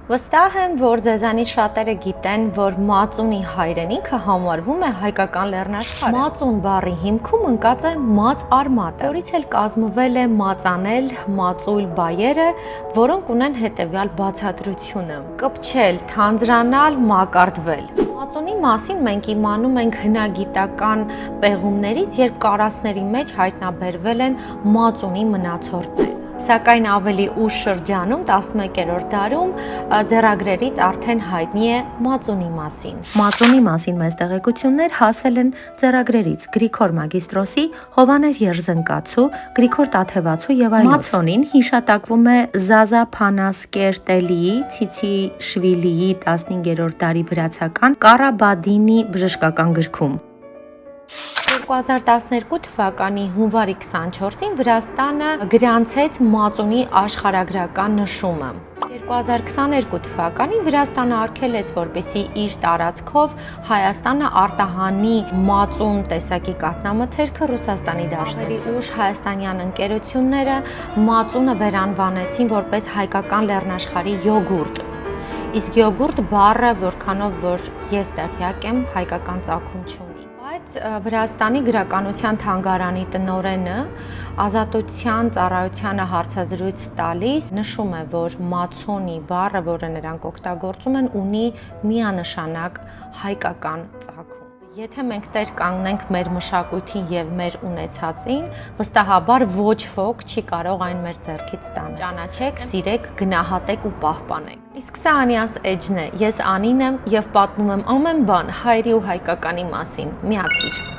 Վստահ եմ, որ ձեզանից շատերը գիտեն, որ մածունի հայրենիքը համարվում է հայկական լեռնաշխարհը։ Մածուն բառի հիմքում ընկած է մաց արմատը, որից էլ կազմվել է մածանել, մածույլ բայերը, որոնք ունեն հետևյալ բացատրությունը՝ կպչել, թանձրանալ, մակարդվել։ Մածունի մասին մենք իմանում ենք հնագիտական պեղումներից, երբ կարասների մեջ հայտնաբերվել են մածունի մնացորդներ։ Սակայն ավելի ուշ շրջանում 11-րդ դարում ձեռագրերից արդեն հայտնի է մածունի մասին։ Մածունի մասին մեծ տեղեկություններ հասել են ձեռագրերից Գրիգոր Մագիստրոսի, Հովհաննես Երզնկացու, Գրիգոր Տաթևացու եւ այլոց։ Մածոնին հիշատակվում է Զազա Փանասկերտելիի Ցիցիշվիլիի 15-րդ դարի վրացական Կարաբադինի բժշկական գրքում։ 2012 թվականի հունվարի 24-ին Վրաստանը գրանցեց մածունի աշխարհագրական նշումը։ 2022 թվականին Վրաստանը արգելեց, որպեսզի իր տարածքով Հայաստանը արտահանի մածուն տեսակի կաթնամթերքը Ռուսաստանի դաշտից։ Ուշ հայաստանյան ընկերությունները մածունը վերանվանեցին որպես հայկական լեռնաշխարհի յոգուրտ։ Իսկ յոգուրտ բառը, որքանով որ ես տեղյակ եմ, հայկական ծագում չունի։ Վրաստանի գրականության թանգարանի տնօրենը Ազատության ծառայությանը հարցազրույց տալիս նշում է, որ մածոնի բառը, որը նրանք օգտագործում են, ունի միանշանակ հայկական ծագում։ Եթե մենք տեր կանգնենք մեր մշակույթին եւ մեր ունեցածին, վստահաբար ոչ ոք չի կարող այն մեր ձեռքից տանել։ Ճանաչեք, սիրեք, գնահատեք ու պահպանեք։ Իսկ սա Անիաս Էջն է, ես Անին եմ եւ պատմում եմ ամեն բան հայրի ու հայկականի մասին։ Միացիր։